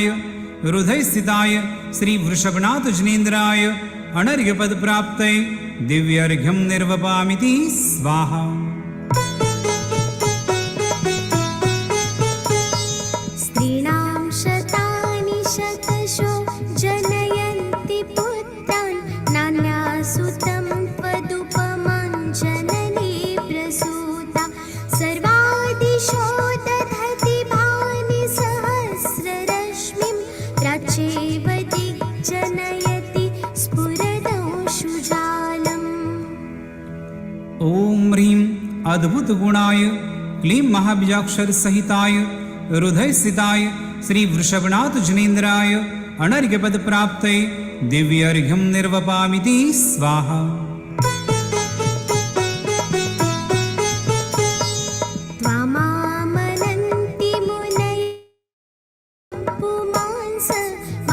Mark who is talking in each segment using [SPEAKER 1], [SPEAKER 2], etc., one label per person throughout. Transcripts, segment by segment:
[SPEAKER 1] हृदयस्थिताय हृदयस्थिताय श्री वृषभनाथ जनेन्द्राय अनर्घ्यपद प्राप्तये दिव्यर्घ्यं निर्वपामिति स्वाहा।
[SPEAKER 2] स्त्रीणां शतानि शतशो जनयन्ति पुत्रान् नान्यासुतं त्वदुपमां जननी प्रसूता सर्वादिशो दधति भानि सहस्ररश्मिं प्राच्येव दिग्जनयति स्फुरदंशुजालम्।
[SPEAKER 1] ओम ह्रीं अद्भुत गुणाय क्लीं महाबीजाक्षर सहिताय हृदय स्थिताय श्री वृषभनाथ जनेन्द्राय अनर्घ्यपद प्राप्तये दिव्यर्घ्यं निर्वपामिति स्वाहा।
[SPEAKER 2] त्वामामनन्ति मुनयः पुमांस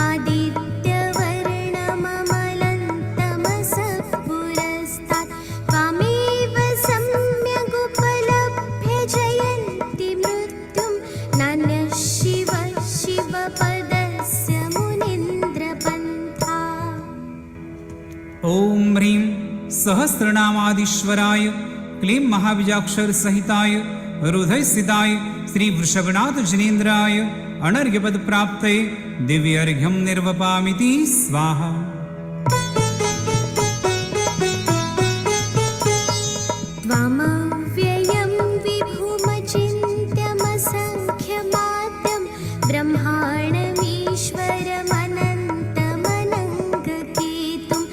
[SPEAKER 2] आदित्यवर्णममलन्तमसः पुरस्तात् त्वामेव सम्यगुपलभ्य जयन्ति मृत्युं नान्यः शिव शिवपदस्य मुनीन्द्रपन्था।
[SPEAKER 1] ओम ह्रीं सहस्रनामाधीश्वराय क्लीं महाबीजाक्षर सहिताय हृदय स्थिताय श्री वृषभनाथ जनेन्द्राय अनर्घ्यपद प्राप्तये दिव्यर्घ्यं निर्वपामिति स्वाहा।
[SPEAKER 2] त्वामव्ययं विभुमचिन्त्यमसङ्ख्यमाद्यं ब्रह्माण्डमीश्वरमनन्तमनङ्गकेतुं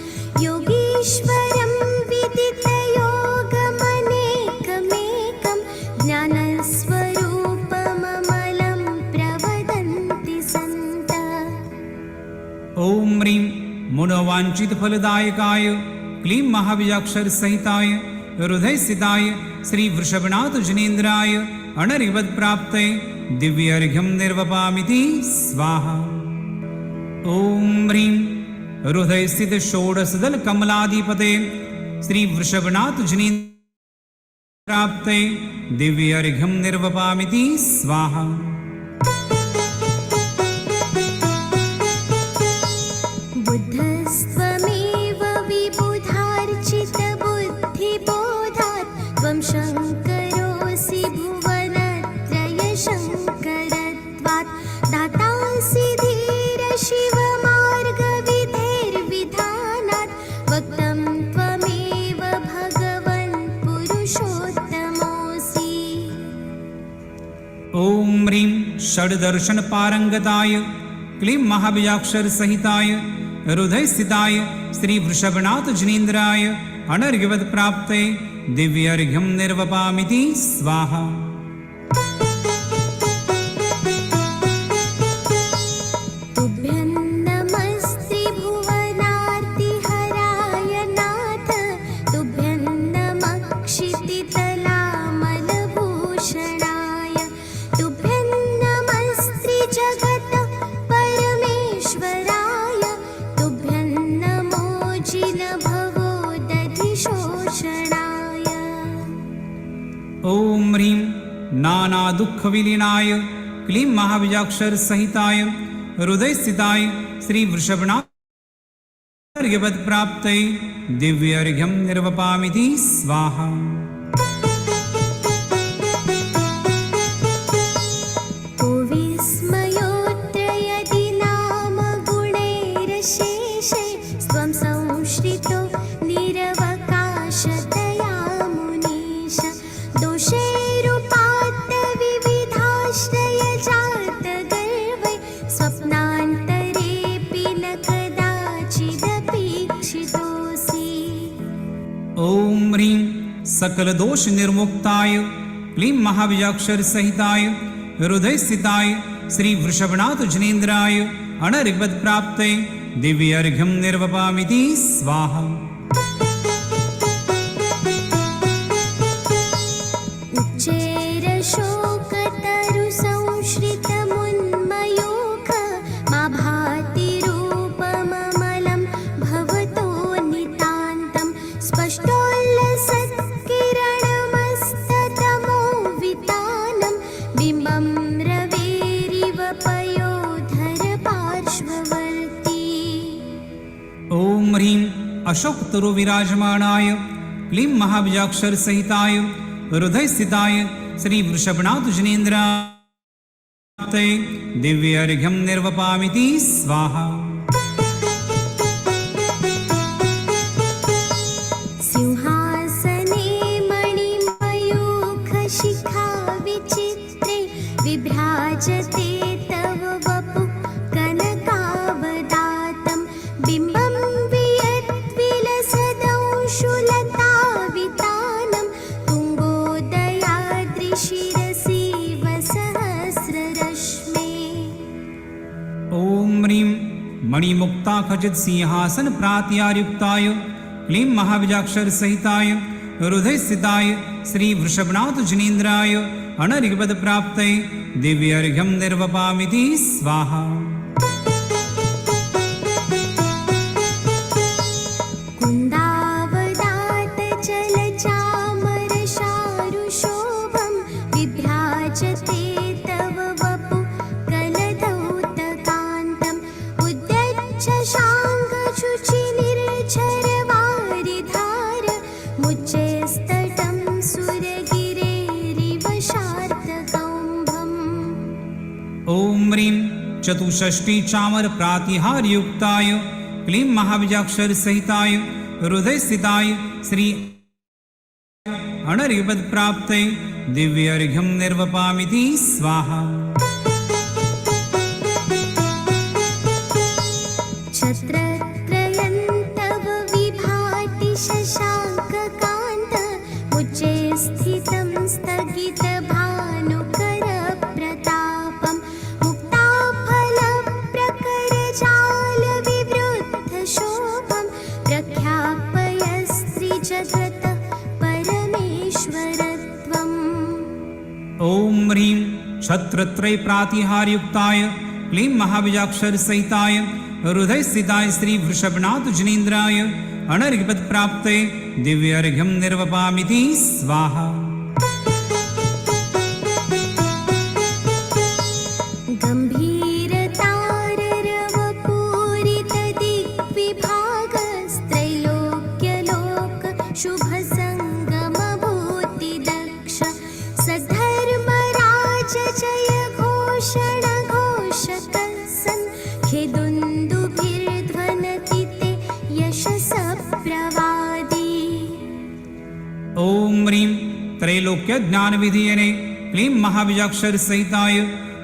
[SPEAKER 2] योगीश्वरं विदितयोगमनेकमेकं ज्ञानस्वरूपममलं प्रवदन्ति सन्तः।
[SPEAKER 1] ओम ह्रीं मनोवांछित फलदायकाय क्लीं महाबीजाक्षर सहिताय हृदय स्थिताय श्री वृषभनाथ जनेन्द्राय अनर्घ्यपद प्राप्तये दिव्यर्घ्यं निर्वपामिति स्वाहा। ओम ह्रीं हृदय स्थित षोडशदल कमलाधिपते श्री वृषभनाथ जनेन्द्र प्राप्तये दिव्यर्घ्यं निर्वपामिति स्वाहा।
[SPEAKER 2] बुद्धस्त्वमेव विबुधार्चितबुद्धिबोधात् त्वं शङ्करोऽसि भुवनत्रयशङ्करत्वात् दातासि धीरशिवमार्गविधेर्विधानात् वक्तं त्वमेव भगवन् पुरुषोत्तमोऽसि।
[SPEAKER 1] ओम ह्रीं षड्दर्शन पारंगताय क्लीं महाबीजाक्षर सहिताय हृदय स्थिताय श्री वृषभनाथ जनेन्द्राय अनर्घ्यपद प्राप्तये दिव्यर्घ्यं निर्वपामिति स्वाहा।
[SPEAKER 2] तुभ्यं नमस्ते भुवनार्तिहराय नाथ तुभ्यं नमः क्षितितलामलभूषणाय तुभ्यं नमस्त्रिजगत परमेश्वराय तुभ्यं नमो जिनभवोदधिशोषणाय।
[SPEAKER 1] ओम ह्रीं नाना दुख विलीनाय क्लीं महाबीजाक्षर सहिताय हृदय स्थिताय श्री वृषभनाथ अर्घ्यपद प्राप्तये दिव्यर्घ्यं निर्वपामिति स्वाहा।
[SPEAKER 2] को विस्मयोऽत्र यदि नाम गुणैरशेषे स्वं संश्रितो निरवकाशतया मुनीश दोषैरुपात्त विविधाश्रयजातगर्वै स्वप्नान्तरेऽपि न कदाचिदपीक्षितोऽसि।
[SPEAKER 1] ओम ह्रीं सकल दोष निर्मुक्ताय क्लीं महाबीजाक्षर सहिताय हृदय स्थिताय श्री वृषभनाथ जनेन्द्राय अनर्घ्यपद प्राप्तये दिव्यर्घ्यं निर्वपामिति स्वाहा।
[SPEAKER 2] उच्चैरशोकतरुसंश्रितमुन्मयूख मा भाति रूपममलं भवतो नितान्तं स्पष्टोल्लसत्किरणमस्ततमो वितानं बिम्बं रवेरिव पयोधर
[SPEAKER 1] अशोक तरु विराजमानाय क्लीं महाबीजाक्षर सहिताय हृदय स्थिताय श्री वृषभनाथ जनेन्द्राय दिव्य अर्घ्यं निर्वपामिति स्वाहा।
[SPEAKER 2] सिंहासने मणिमयूखशिखा विचित्रे विभ्राजते तव वपु कनकावदातं बिम्बं वियद्विलसदंशुलतावितानं तुङ्गोदयाद्रिशिरसि वसहस्ररश्मे।
[SPEAKER 1] ॐ ह्रीं मणिमुक्ता खचित सिंहासन प्रात्यायुक्ताय क्लीं महाबीजाक्षर सहिताय हृदय स्थिताय श्री वृषभनाथ जनेन्द्राय अनर्घ्यपद प्राप्तये दिव्य अर्घ्यं निर्वपामिति स्वाहा।
[SPEAKER 2] कुन्दावदात चलचामरशारुशोभं विभ्राजते तव वपु कलधौतकान्तम् उद्यच्च शाङ्गशुचिनिर्झरवारिधार मुच्चैस्तटं सुरगिरेरिव शार्दकौम्भम्।
[SPEAKER 1] ॐ ह्रीं चतुष्षष्टि चामर प्रातिहार्युक्ताय क्लीं महाबीजाक्षर सहिताय हृदय स्थिताय श्री अनर्घ्यपद प्राप्तये दिव्य अर्घ्यं निर्वपामिति स्वाहा।
[SPEAKER 2] छत्रत्रयं तव विभाति शशाङ्ककान्त उच्चे स्थितं स्थगितभानुकरप्रतापं मुक्ताफलप्रकरजालविवृद्धशोभं प्रख्यापयस्त्रिजगतः परमेश्वरत्वम्।
[SPEAKER 1] ॐ ह्रीं छत्रत्रय प्रातिहार्युक्ताय क्लीं महाबीजाक्षर सहिताय हृदय स्थिताय श्री वृषभनाथ जनेन्द्राय अनर्घ्यपद प्राप्तये दिव्य अर्घ्यं निर्वपामिति स्वाहा।
[SPEAKER 2] गम्भीरताररवपूरितदिग्विभागस्त्रैलोक्यलोक शुभसङ्गमभूतिदक्ष सद्धर्मराज जय घोषण घोषकसन् खेदुन्दुभिर्ध्वनति ते यशसः प्रवादी।
[SPEAKER 1] ॐ ह्रीं त्रैलोक्य ज्ञान विधीयने क्लीं महाबीजाक्षर सहिताय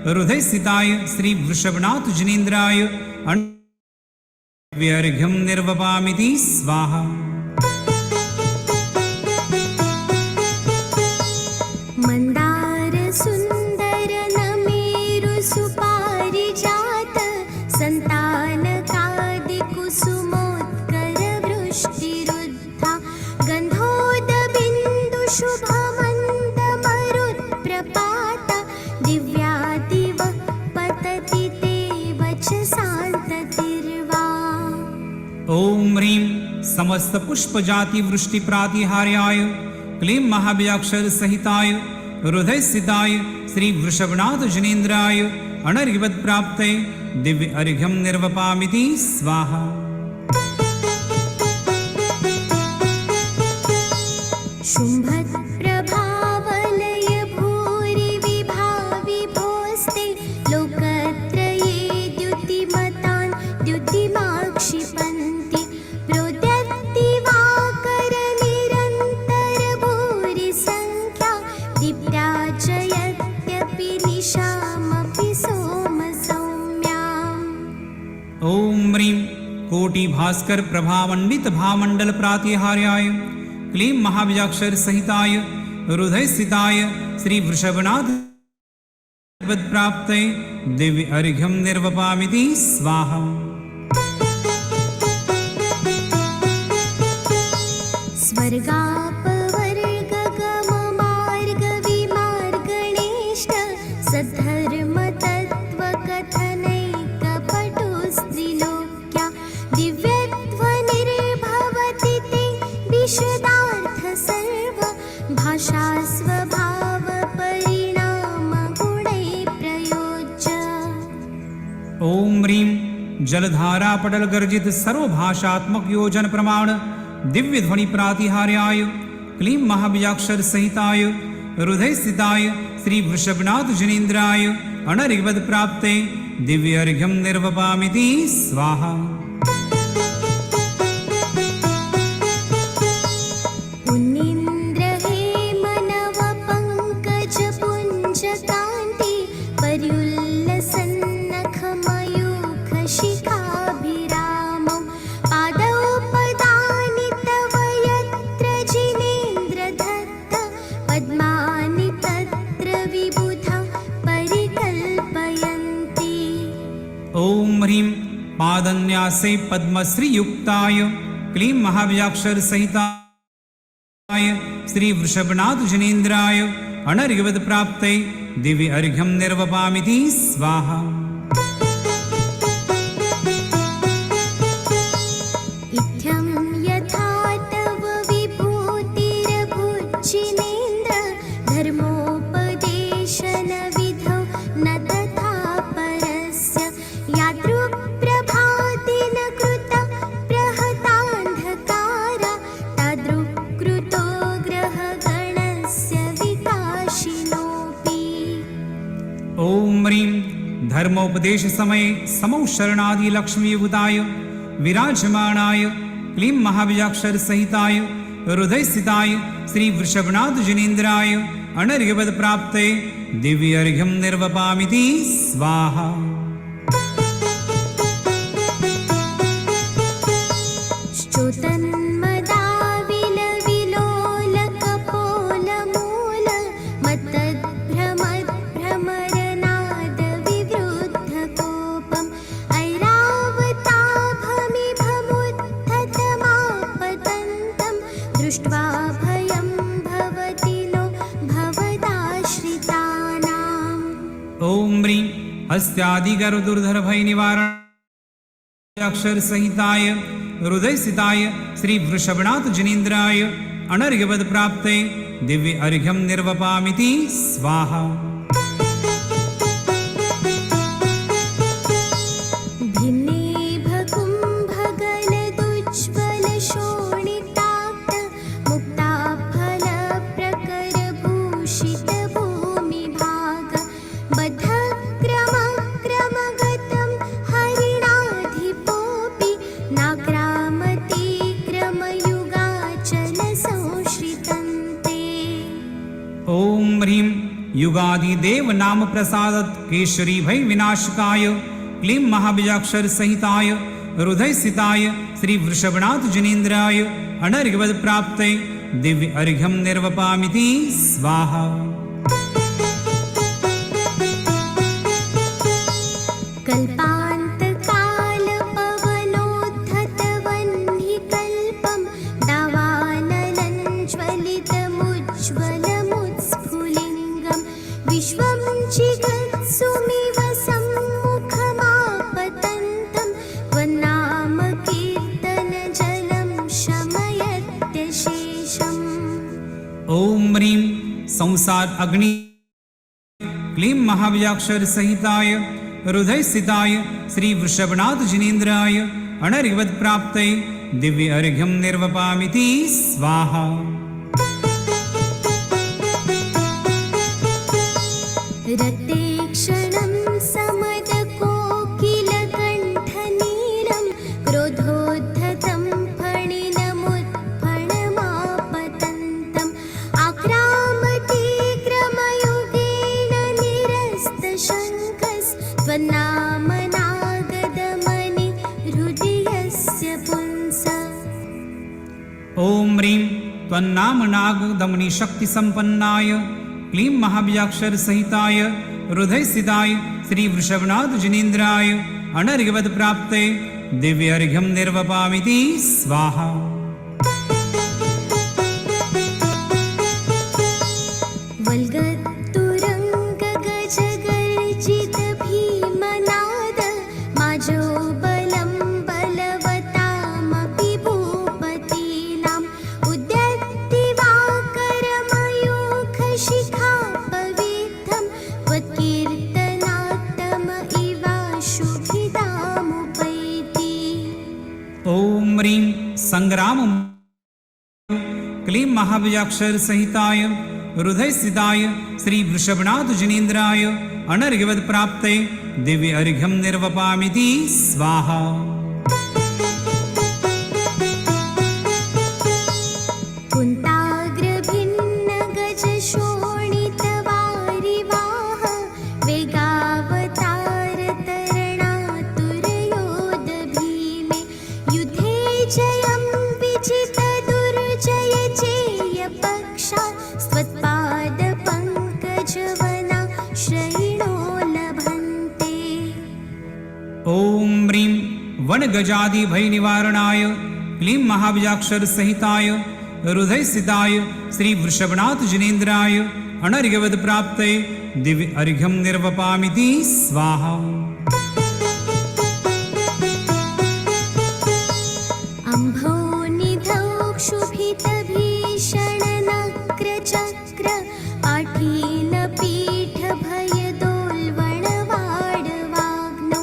[SPEAKER 1] हृदय स्थिताय श्री वृषभनाथ जनेन्द्राय दिव्य अर्घ्यं निर्वपामिति स्वाहा।
[SPEAKER 2] मन्दार सुन्दर नमेरु सुपारिजात सन्तानकादिकुसुमोत्कर वृष्टिरुद्धा गन्धोदबिन्दु शुभमन्दमरुत्प्रपाता दिव्यादिव पतति ते वचसान्ततिर्वा।
[SPEAKER 1] ॐ ह्रीं समस्त पुष्प जाति वृष्टि प्रातिहार्याय क्लीं महाबीजाक्षर सहिताय हृदय स्थिताय श्री वृषभनाथ जनेन्द्राय अनर्घ्यपद प्राप्तये दिव्य अर्घ्यं निर्वपामिति स्वाहा।
[SPEAKER 2] शुम्भप्रभावलय भूरि विभाविभोस्ते लोकत्रये द्युतिमतान् द्युतिमाक्षिपन्ति प्रोद्यत्तिवाकर निरन्तर भूरि संख्या दीप्ताचयत्यपि निशामपि सोमसौम्याम्।
[SPEAKER 1] ॐ ह्रीं कोटि भास्कर प्रभामण्डित भामण्डल प्रातिहार्याय क्लीं महाबीजाक्षर सहिताय हृदय स्थिताय श्री वृषभनाथ प्राप्तये दिव्य अर्घ्यं निर्वपामिति स्वाहा।
[SPEAKER 2] स्वर्गापवर्गगममार्गविमार्गणेष्ट सद्धर्मतत्त्वकथनैकपटुस्त्रिलोक्या दिव्यध्वनिर्भवति ते विशदार्थ सर्व भाषा स्वभाव परिणाम गुणै प्रयोज्य।
[SPEAKER 1] ॐ ह्रीं जलधारा पटल गर्जित सर्वभाषात्मक योजन प्रमाण दिव्य ध्वनि प्रातिहार्याय क्लीं महाबीजाक्षर सहिताय हृदय स्थिताय श्री वृषभनाथ जनेन्द्राय अनर्घ्यवद प्राप्ते दिव्य अर्घ्यं निर्वपामिति स्वाहा।
[SPEAKER 2] पुनीन्द्र हेमनव पंकज पुंज कांति पर्युल्लसन्नख मयूख शिखाभिरामौ पादौ पदानि तव यत्र जिनेन्द्र दत्त पद्मानि तत्र विबुधा परिकल्पयन्ति।
[SPEAKER 1] ओम ह्रीं पादन्यासे पद्मश्रीयुक्ताय क्लीं महाबीजाक्षर सहिताय श्री वृषभनाथ जनेन्द्राय अनर्घ्यवद प्राप्ते दिव्य अर्घ्यं निर्वपामिति स्वाहा।
[SPEAKER 2] इत्थं यथा तव विभूतिरभुज्जिनेन्द्र धर्मोपदेशन विधौ न तथा परस्य यादृक्प्रभातेन कृत प्रहतान्धकार तादृक्कृतो ग्रहगणस्य विकाशिनोऽपि।
[SPEAKER 1] ओम ह्रीं धर्मोपदेश समय समौ शरणादि लक्ष्मीयुताय विराजमाणाय क्लीं महाबीजाक्षर सहिताय हृदय स्थिताय श्री वृषभनाथ जनेन्द्राय अनर्घ्यवद प्राप्ते दिव्य अर्घ्यं निर्वपामिति स्वाहा।
[SPEAKER 2] श्चोतन्मदाविलविलोलकपोलमूल मत्तद्भ्रमद्भ्रमरनादविवृद्धकोपम् ऐरावताभमिभमुत्थतमापतन्तं दृष्ट्वा भयं भवति नो भवदाश्रितानाम्।
[SPEAKER 1] ओम ह्रीं हस्त्यादिगरुदुर्धर भय निवारण अक्षर सहिताय हृदय स्थिताय श्री वृषभनाथ जनेन्द्राय अनर्घ्यवद प्राप्ते दिव्य अर्घ्यं निर्वपामिति स्वाहा।
[SPEAKER 2] भिन्नेभकुम्भगलदुज्ज्वलशोणिताक्त मुक्ताफलप्रकरभूषितभूमिभाग बद्धक्रमक्रमगतं हरिणाधिपोऽपि नाक्रामति क्रमयुगाचलसंश्रितन्ते।
[SPEAKER 1] ओम ह्रीं युगादिदेव नाम प्रसादत केशरी भय विनाशकाय क्लीं महाबीजाक्षर सहिताय हृदय स्थिताय श्री वृषभनाथ जनेन्द्राय अनर्घ्यवद प्राप्ते दिव्य अर्घ्यं निर्वपामिति स्वाहा।
[SPEAKER 2] कल्पान्तकालपवनोद्धतवह्निकल्पं दावानलञ्ज्वलितमुज्ज्वलमुत्स्फुलिङ्गं विश्वं जिगत्सुमिव सम्मुखमापतन्तं त्वन्नाम कीर्तनजलं शमयत्यशेषम्।
[SPEAKER 1] ओम ह्रीं संसार अग्नि क्लीं महाबीजाक्षर सहिताय हृदय स्थिताय श्री वृषभनाथ जनेन्द्राय अनर्घ्यवद प्राप्ते दिव्य अर्घ्यं निर्वपामिति स्वाहा।
[SPEAKER 2] रते क्षणं समदकोकिलकण्ठनीलं क्रोधोद्धतं फणिनमुत्फणमापतन्तम् आक्रामति क्रमयुगेन निरस्तशङ्खस्त्वन्नामनागदमनि हृदयस्य पुंस।
[SPEAKER 1] ओम ह्रीं त्वन्नामनागदमनि शक्तिसम्पन्नाय क्लीं महाबीजाक्षर सहिताय हृदय स्थिताय श्री वृषभनाथ जनेन्द्राय अनर्घ्यवद प्राप्ते दिव्य अर्घ्यं निर्वपामिति स्वाहा।
[SPEAKER 2] वल्गतुरङ्गगजगर्जित भीमनाद माजो बलं बलवतामपि भूपतीनाम् उद्यत्तिवाकरमयूखशिखापविद्धं त्वत्कीर्तनात्तम इवाशुभिदामुपैति।
[SPEAKER 1] संग्राम क्लीं महाबीजाक्षर सहिताय हृदय स्थिताय श्री वृषभनाथ जिनेन्द्राय अनर्घ्यवद प्राप्ते दिव्य अर्घ्यं निर्वपामिति स्वाहा।
[SPEAKER 2] कुन्ताग्रभिन्न गज शोणितवारिवाह वेगावतार तरणातुरयोध भीमे युधे जयं विजित दुर्जय चेय पक्षा स्वत्पाद पंकजवना श्रयिणो लभन्ते।
[SPEAKER 1] ओम ह्रीं वनगजादि भय निवारणाय क्लीं महाबीजाक्षर सहिताय हृदय स्थिताय श्री वृषभनाथ जिनेन्द्राय अनर्घ्यवद प्राप्ते दिव्य अर्घ्यं निर्वपामिति स्वाहा।
[SPEAKER 2] अम्भोनिधौ क्षुभितभीषणनक्रचक्र पाठीनपीठभयदोल्वणवाडवाग्नौ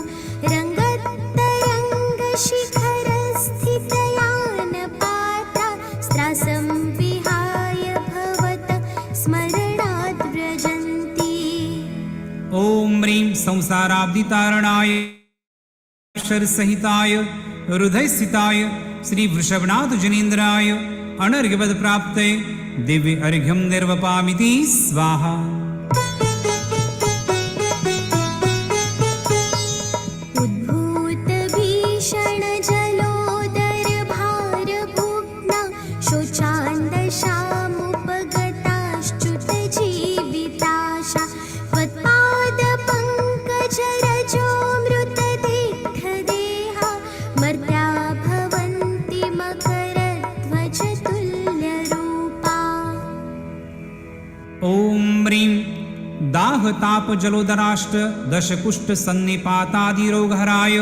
[SPEAKER 2] रङ्गत्तरङ्गशिखरस्थितयानपाता स्त्रासं विहाय भवत स्मरणात् व्रजन्ति।
[SPEAKER 1] ओम ह्रीं संसाराब्धितारणाय अक्षर सहिताय हृदय स्थिताय श्री वृषभनाथ जिनेन्द्राय अनर्घ्यवद प्राप्ते दिव्य अर्घ्यं निर्वपामिति स्वाहा।
[SPEAKER 2] उद्भूतभीषणजलोदरभारभुग्ना शोचान्दशामुपगताश्च्युतजीविताशा त्वत्पादपङ्कजरजोऽमृतदिग्धदेहा मर्त्या भवन्ति मकरध्वजतुल्यरूपा।
[SPEAKER 1] ओम ह्रीं दाहतापजलोदराष्ट दशकुष्ठ सन्निपातादिरोगहराय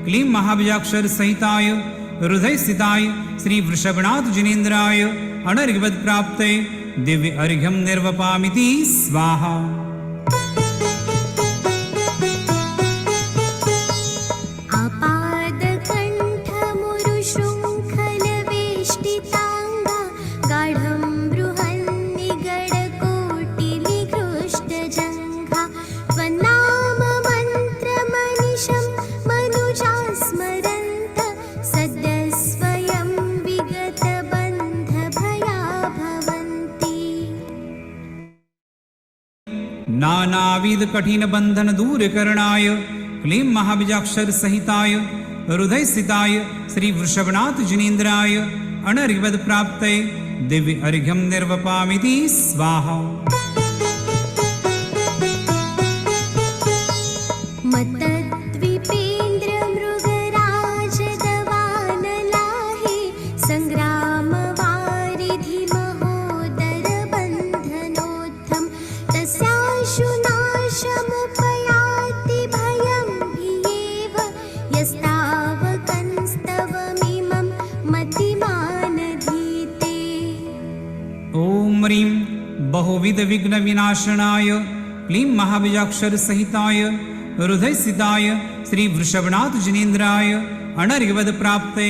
[SPEAKER 1] क्लीं महाबीजाक्षर सहिताय हृदय स्थिताय श्री वृषभनाथ जिनेन्द्राय अनर्घ्यवद प्राप्ते दिव्य अर्घ्यं निर्वपामिति स्वाहा।
[SPEAKER 2] आपादकण्ठमुरुशृङ्खलवेष्टिताङ्गा गाढं बृहन्निगडकोटिनिकृष्टजङ्घा त्वन्नाममन्त्रमनिशं मनुजा स्मरन्त सद्यः स्वयं विगतबन्धभया भवन्ति।
[SPEAKER 1] नानाविध कठिन बंधन दूर करणाय क्लीं महाबीजाक्षर सहिताय हृदय स्थिताय श्री वृषभनाथ जिनेन्द्राय अनर्घ्यवद प्राप्ते दिव्य अर्घ्यं निर्वपामिति स्वाहा।
[SPEAKER 2] मत्तद्विपेन्द्रमृगराजदवानलाहे सङ्ग्रामवारिधिमहोदरबन्धनोत्थं तस्याशुनाशमुपयाति भयं भियेव यस्तावकंस्तवमिमं मतिमानधीते।
[SPEAKER 1] ओम ह्रीं बहुविध विघ्न विनाशनाय क्लीं महाबीजाक्षर सहिताय हृदय स्थिताय श्री वृषभनाथ जिनेन्द्राय अनर्घ्यवद प्राप्ते